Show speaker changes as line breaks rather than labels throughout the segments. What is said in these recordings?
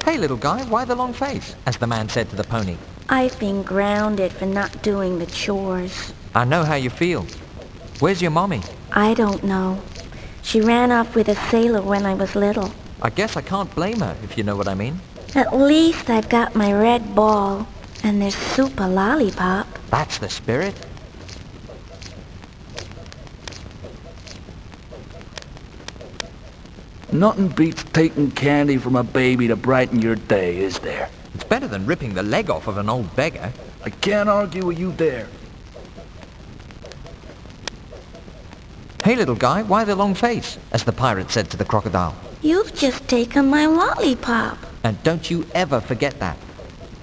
Hey, little guy, why the long face? As the man said to the pony.
I've been grounded for not doing the chores.
I know how you feel. Where's your mommy?
I don't know. She ran off with a sailor when I was little.
I guess I can't blame her, if you know what I mean.
At least I've got my red ball, and there's soup a lollipop.
That's the spirit.
Nothing beats taking candy from a baby to brighten your day, is there?
It's better than ripping the leg off of an old beggar.
I can't argue with you there.
Hey, little guy, why the long face? As the pirate said to the crocodile.
You've just taken my lollipop.
And don't you ever forget that.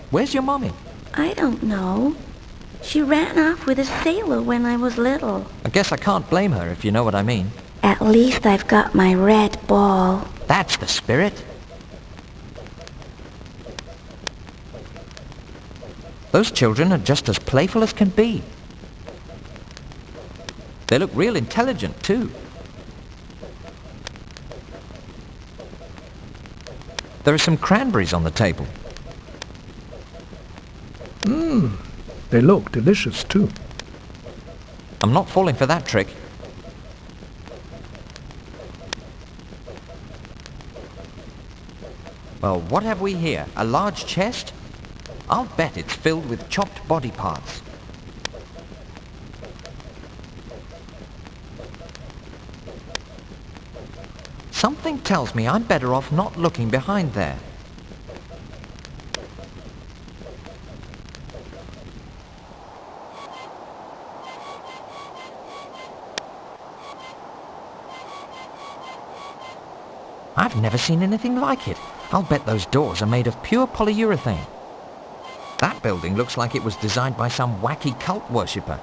Where's your mommy?
I don't know. She ran off with a sailor when I was little.
I guess I can't blame her, if you know what I mean.
At least I've got my red ball.
That's the spirit. Those children are just as playful as can be. They look real intelligent, too. There are some cranberries on the table.
They look delicious too.
I'm not falling for that trick. Well, what have we here? A large chest? I'll bet it's filled with chopped body parts. Something tells me I'm better off not looking behind there. I've never seen anything like it. I'll bet those doors are made of pure polyurethane. That building looks like it was designed by some wacky cult worshipper.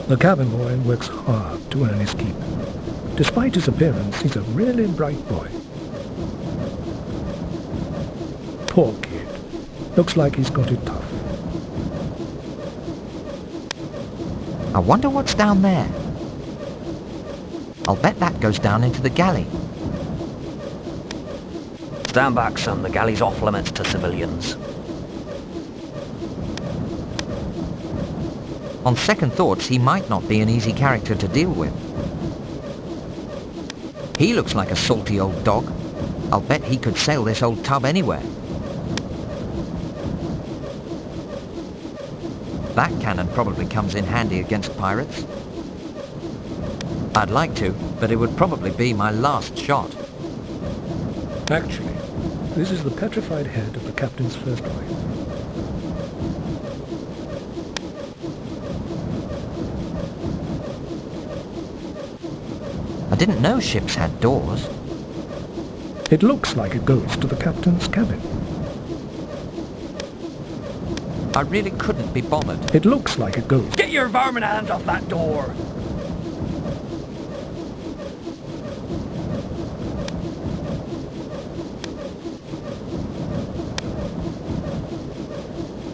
The cabin boy works hard to earn his keep. Despite his appearance, he's a really bright boy. Poor kid. Looks like he's got it tough.
I wonder what's down there. I'll bet that goes down into the galley.
Stand back, son. The galley's off limits to civilians.
On second thoughts, he might not be an easy character to deal with. He looks like a salty old dog. I'll bet he could sail this old tub anywhere. That cannon probably comes in handy against pirates. I'd like to, but it would probably be my last shot.
Actually, this is the petrified head of the captain's first wife.
I didn't know ships had doors.
It looks like it goes to the captain's cabin.
I really couldn't be bothered.
It looks like it goes.
Get your vermin hands off that door!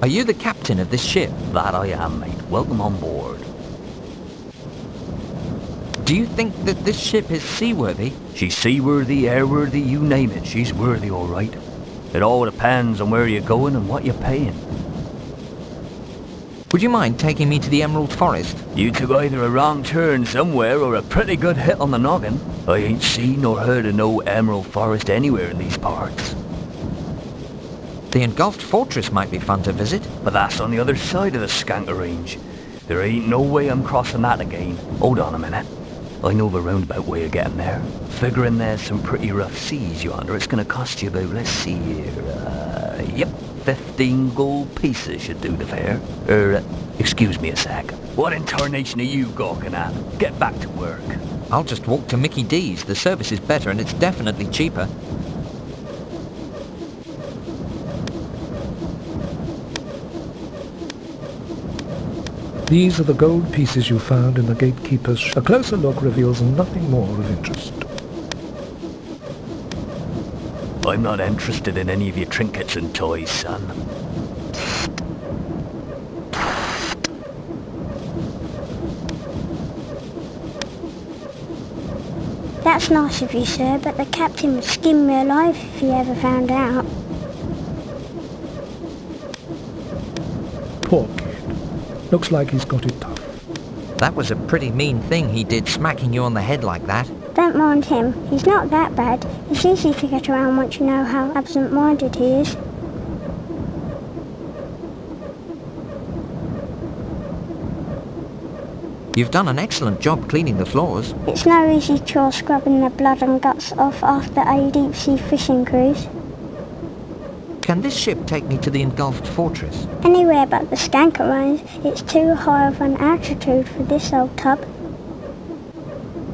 Are you the captain of this ship?
That I am, mate. Welcome on board.
Do you think that this ship is seaworthy?
She's seaworthy, airworthy, you name it. She's worthy, all right. It all depends on where you're going and what you're paying.
Would you mind taking me to the Emerald Forest?
You took either a wrong turn somewhere or a pretty good hit on the noggin. I ain't seen nor heard of no Emerald Forest anywhere in these parts.
The engulfed fortress might be fun to visit.
But that's on the other side of the Skanker Range. There ain't no way I'm crossing that again. Hold on a minute. I know the roundabout way of getting there. Figuring there's some pretty rough seas yonder, it's gonna cost you about, let's see here, yep, 15 gold pieces should do the fare. Excuse me a sec. What in tarnation are you gawking at? Get back to work.
I'll just walk to Mickey D's. The service is better and it's definitely cheaper.
These are the gold pieces you found in the gatekeeper's. A closer look reveals nothing more of interest.
I'm not interested in any of your trinkets and toys, son.
That's nice of you, sir, but the captain would skin me alive if he ever found out.
Poor kid. Looks like he's got it tough.
That was a pretty mean thing he did, smacking you on the head like that.
Don't mind him. He's not that bad. It's easy to get around once you know how absent-minded he is.
You've done an excellent job cleaning the floors.
It's no easy chore scrubbing the blood and guts off after a deep-sea fishing cruise.
Can this ship take me to the engulfed fortress?
Anywhere but the Skanker Range. It's too high of an altitude for this old tub.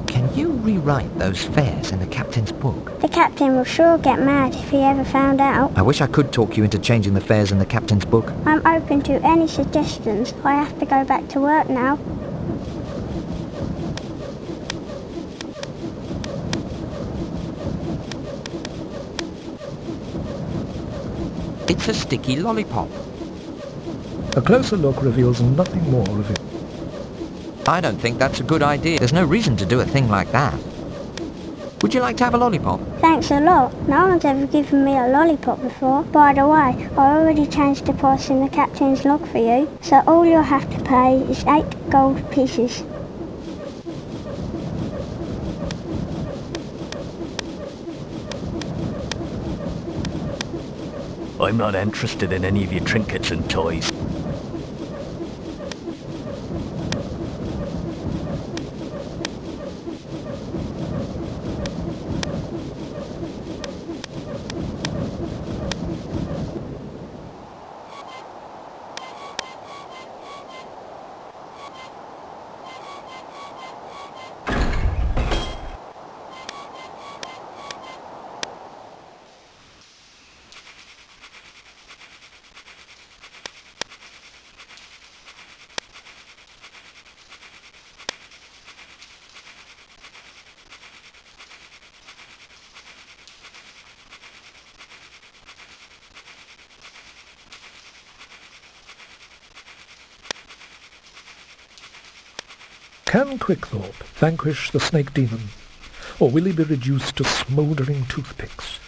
Can you rewrite those fares in the captain's book?
The captain will sure get mad if he ever found out.
I wish I could talk you into changing the fares in the captain's book.
I'm open to any suggestions. I have to go back to work now.
It's a sticky lollipop.
A closer look reveals nothing more of it.
I don't think that's a good idea. There's no reason to do a thing like that. Would you like to have a lollipop?
Thanks a lot. No one's ever given me a lollipop before. By the way, I already changed the price in the captain's log for you, so all you'll have to pay is 8 gold pieces.
I'm not interested in any of your trinkets and toys.
Can Quickthorpe vanquish the snake demon, or will he be reduced to smouldering toothpicks?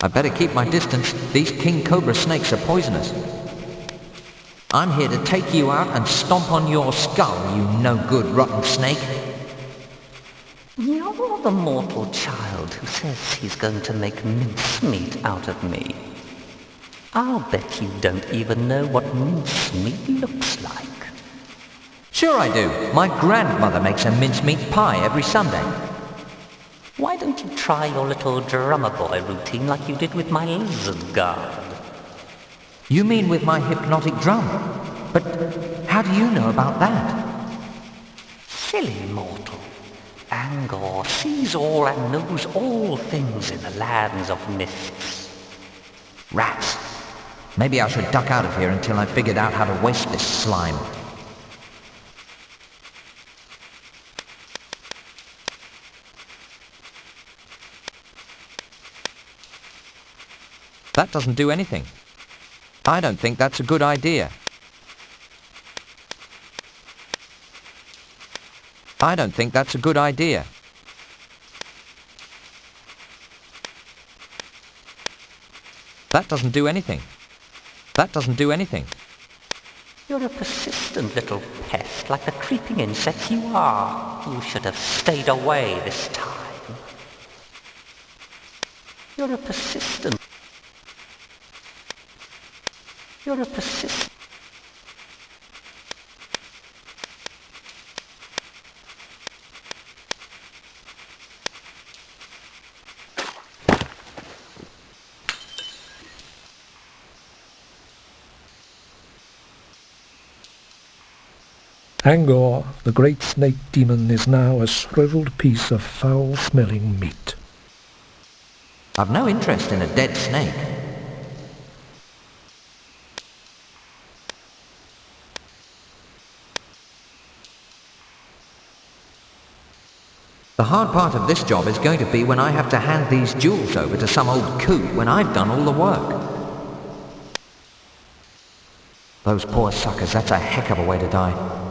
I better keep my distance. These king cobra snakes are poisonous. I'm here to take you out and stomp on your skull, you no-good rotten snake.
You're the mortal child who says he's going to make mincemeat out of me. I'll bet you don't even know what mincemeat looks like.
Sure I do. My grandmother makes a mincemeat pie every Sunday.
Why don't you try your little drummer boy routine like you did with my lizard guard?
You mean with my hypnotic drum? But how do you know about that?
Silly mortal. Angor sees all and knows all things in the lands of mists.
Rats. Maybe I should duck out of here until I figured out how to waste this slime. That doesn't do anything. I don't think that's a good idea. I don't think that's a good idea. That doesn't do anything. That doesn't do anything.
You're a persistent little pest like the creeping insect you are. You should have stayed away this time. You're a persistent... You're a persistent...
Angor, the great snake demon, is now a shriveled piece of foul-smelling meat.
I've no interest in a dead snake. The hard part of this job is going to be when I have to hand these jewels over to some old coot when I've done all the work. Those poor suckers, that's a heck of a way to die.